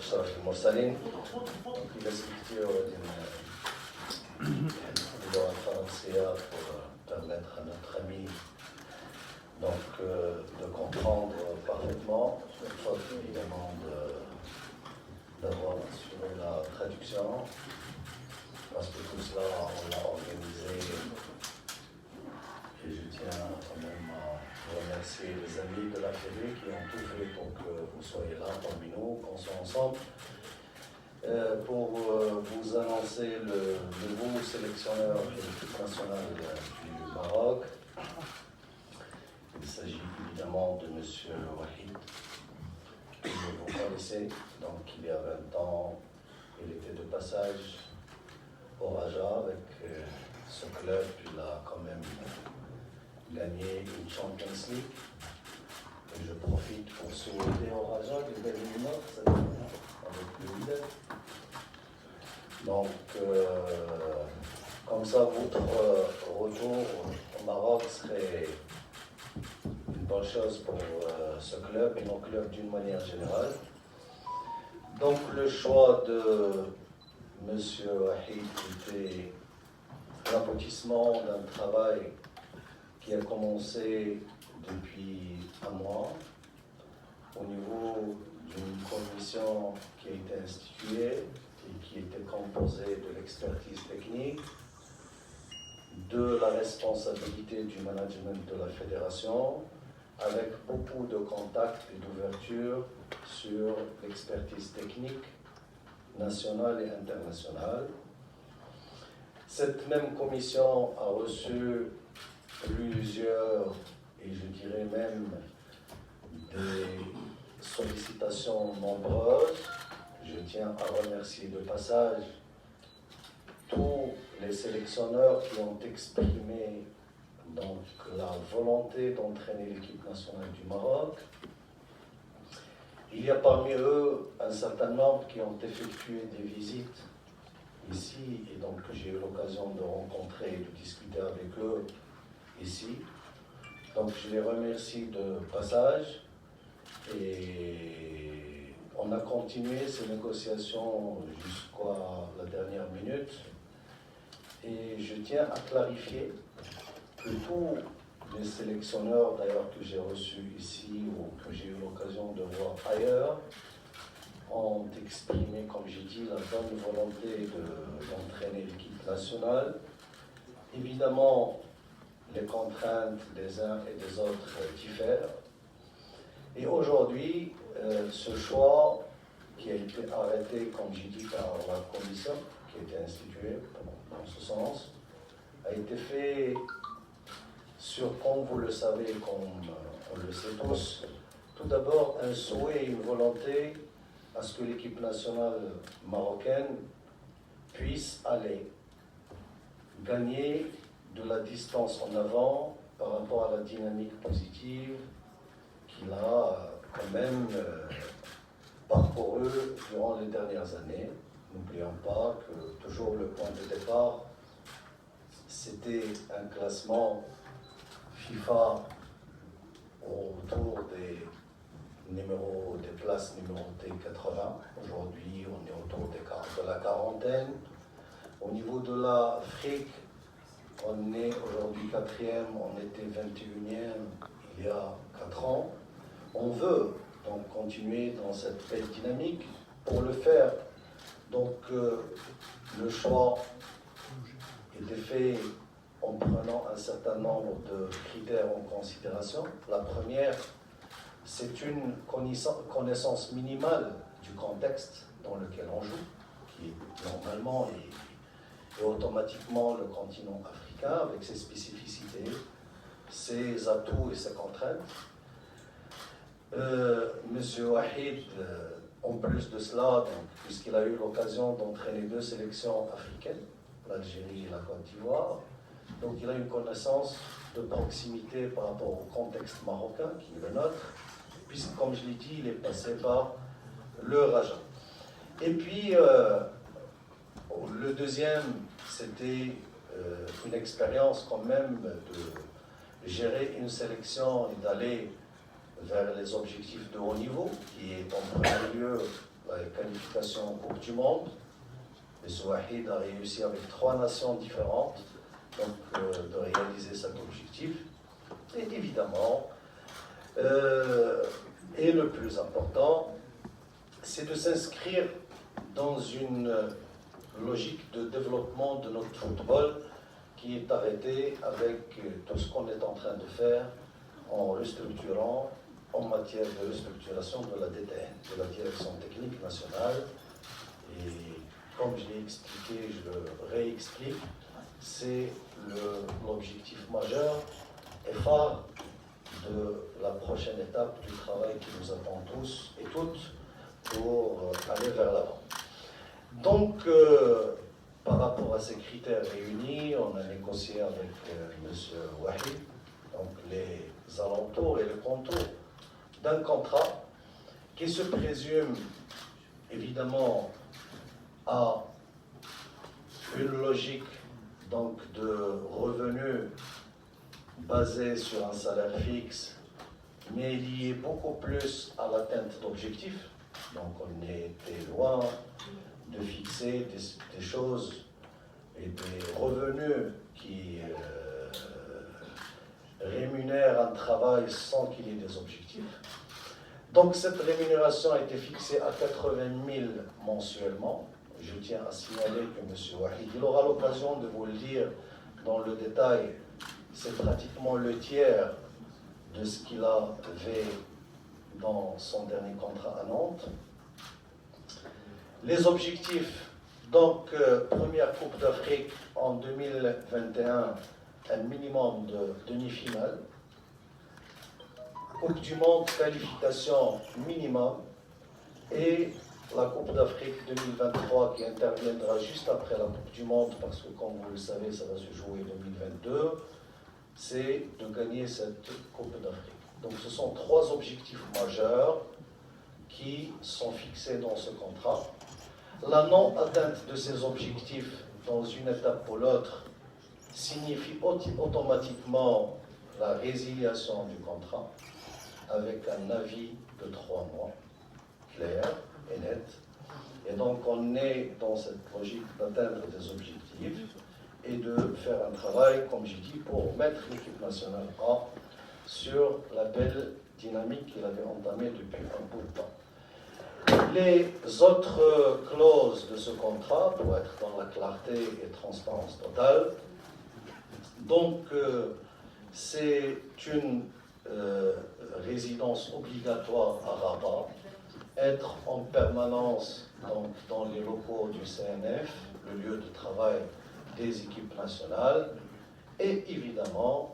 أشرف المرسلين في perspective d'une référentielle pour permettre à notre ami de comprendre parfaitement, faute évidemment d'avoir assuré la traduction, parce que tout cela on l'a organisé et je tiens quand même à remercier les amis de la télé qui ont tout fait pour que vous soyez là parmi nous, qu'on soit ensemble. Pour vous annoncer le nouveau sélectionneur de l'équipe nationale du Maroc. Il s'agit évidemment de M. Wahid, que vous connaissez. Donc il y a 20 ans, il était de passage au Raja avec ce club. Il a quand même gagné une Champions League. Et je profite pour souhaiter au Raja de gagner une autre cette année avec le leader. Donc, comme ça, votre retour au Maroc serait une bonne chose pour ce club et nos clubs d'une manière générale. Donc, le choix de M. Wahid était l'aboutissement d'un travail qui a commencé depuis un mois au niveau d'une commission qui a été instituée et qui était composée de l'expertise technique, de la responsabilité du management de la fédération, avec beaucoup de contacts et d'ouverture sur l'expertise technique nationale et internationale. Cette même commission a reçu plusieurs, et je dirais même des sollicitations nombreuses. Je tiens à remercier de passage tous les sélectionneurs qui ont exprimé donc la volonté d'entraîner l'équipe nationale du Maroc. Il y a parmi eux un certain nombre qui ont effectué des visites ici et donc j'ai eu l'occasion de rencontrer et de discuter avec eux ici. Donc je les remercie de passage et on a continué ces négociations jusqu'à la dernière minute. Et je tiens à clarifier que tous les sélectionneurs d'ailleurs que j'ai reçus ici ou que j'ai eu l'occasion de voir ailleurs ont exprimé, comme j'ai dit, la bonne volonté d'entraîner l'équipe nationale. Évidemment, les contraintes des uns et des autres diffèrent. Et aujourd'hui, ce choix qui a été arrêté, comme j'ai dit, par la commission qui a été instituée dans ce sens, a été fait sur, comme vous le savez, comme on le sait tous, tout d'abord un souhait et une volonté à ce que l'équipe nationale marocaine puisse aller gagner de la distance en avant par rapport à la dynamique positive qu'il a quand même parcouru durant les dernières années. N'oublions pas que toujours le point de départ, c'était un classement FIFA autour des places numérotées 80. Aujourd'hui, on est autour de la quarantaine. Au niveau de l'Afrique, on est aujourd'hui 4e, on était 21e il y a 4 ans. On veut donc continuer dans cette belle dynamique. Pour le faire, donc le choix était fait en prenant un certain nombre de critères en considération. La première, c'est une connaissance minimale du contexte dans lequel on joue, qui est normalement et automatiquement le continent africain, avec ses spécificités, ses atouts et ses contraintes. Monsieur Wahid, en plus de cela, puisqu'il a eu l'occasion d'entraîner 2 sélections africaines, l'Algérie et la Côte d'Ivoire, donc il a une connaissance de proximité par rapport au contexte marocain, qui est le nôtre, puisque, comme je l'ai dit, il est passé par le Raja. Et puis, le deuxième, c'était une expérience quand même de gérer une sélection et d'aller vers les objectifs de haut niveau, qui est en premier lieu la qualification en Coupe du Monde. M. Wahid a réussi avec 3 nations différentes donc, de réaliser cet objectif. Et évidemment, et le plus important, c'est de s'inscrire dans une logique de développement de notre football qui est arrêté avec tout ce qu'on est en train de faire en restructurant en matière de restructuration de la DTN, de la Direction Technique Nationale. Et comme je l'ai expliqué, je le réexplique, c'est l'objectif majeur et phare de la prochaine étape du travail qui nous attend tous et toutes pour aller vers l'avant. Donc, par rapport à ces critères réunis, on a négocié avec M. Wahid donc les alentours et le contour d'un contrat qui se présume évidemment à une logique donc, de revenus basé sur un salaire fixe, mais lié beaucoup plus à l'atteinte d'objectifs. Donc on était loin de fixer des choses et des revenus qui rémunèrent un travail sans qu'il y ait des objectifs. Donc cette rémunération a été fixée à 80 000 mensuellement. Je tiens à signaler que M. Wahid, il aura l'occasion de vous le dire dans le détail, c'est pratiquement le tiers de ce qu'il avait dans son dernier contrat à Nantes. Les objectifs, donc première Coupe d'Afrique en 2021, un minimum de demi-finale. Coupe du Monde, qualification minimum. Et la Coupe d'Afrique 2023 qui interviendra juste après la Coupe du Monde, parce que comme vous le savez, ça va se jouer en 2022, c'est de gagner cette Coupe d'Afrique. Donc ce sont 3 objectifs majeurs qui sont fixés dans ce contrat. La non-atteinte de ces objectifs dans une étape ou l'autre signifie automatiquement la résiliation du contrat avec un avis de 3 mois, clair et net. Et donc on est dans cette logique d'atteindre des objectifs et de faire un travail, comme j'ai dit, pour mettre l'équipe nationale A sur la belle dynamique qu'il avait entamée depuis un bout de temps. Les autres clauses de ce contrat, pour être dans la clarté et transparence totale, donc c'est une résidence obligatoire à Rabat, être en permanence donc, dans les locaux du CNF, le lieu de travail des équipes nationales, et évidemment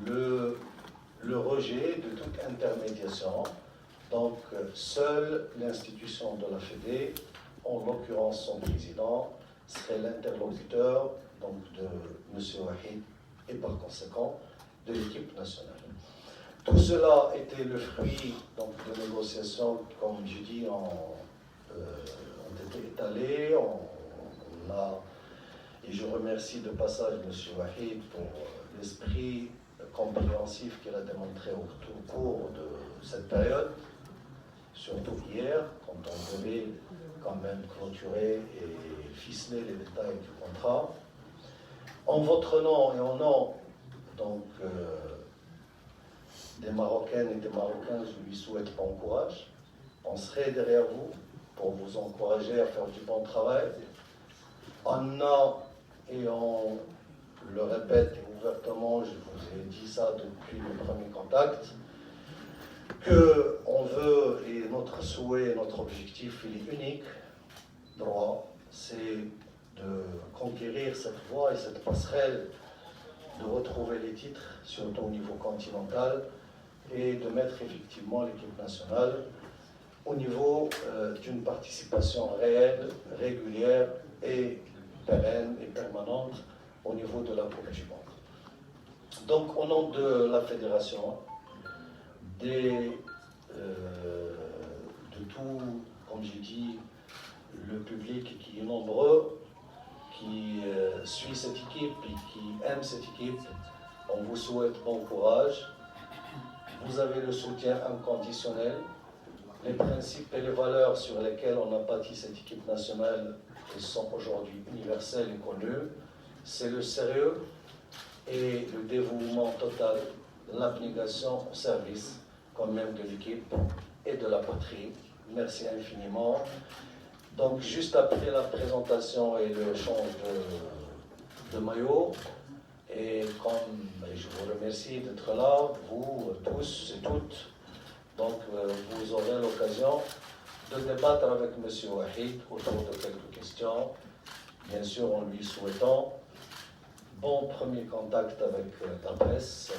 le rejet de toute intermédiation. Donc seule l'institution de la Fédé, en l'occurrence son président, serait l'interlocuteur donc, de M. Wahid et par conséquent de l'équipe nationale. Tout cela était le fruit donc, de négociations, comme je dis, ont été étalées. Et je remercie de passage M. Wahid pour l'esprit compréhensif qu'il a démontré au cours de cette période, surtout hier, quand on devait quand même clôturer et ficeler les détails du contrat. En votre nom et en nom donc, des Marocaines et des Marocains, je lui souhaite bon courage. On serait derrière vous pour vous encourager à faire du bon travail. On a, et on le répète ouvertement, je vous ai dit ça depuis le premier contact, qu'on veut, et notre souhait, notre objectif, il est unique, droit, c'est de conquérir cette voie et cette passerelle, de retrouver les titres, surtout au niveau continental, et de mettre effectivement l'équipe nationale au niveau d'une participation réelle, régulière et pérenne et permanente au niveau de la Coupe du Monde. Donc, au nom de la Fédération, de tout, comme j'ai dit, le public qui est nombreux, qui suit cette équipe et qui aime cette équipe, on vous souhaite bon courage. Vous avez le soutien inconditionnel Les principes et les valeurs sur lesquels on a bâti cette équipe nationale, elles sont aujourd'hui universelles et connues. C'est le sérieux et le dévouement total, l'abnégation au service quand même de l'équipe et de la patrie. Merci infiniment. Donc juste après la présentation et le change de maillot, et comme je vous remercie d'être là, vous tous et toutes, donc vous aurez l'occasion de débattre avec M. Wahid autour de quelques questions, bien sûr en lui souhaitant bon premier contact avec la presse.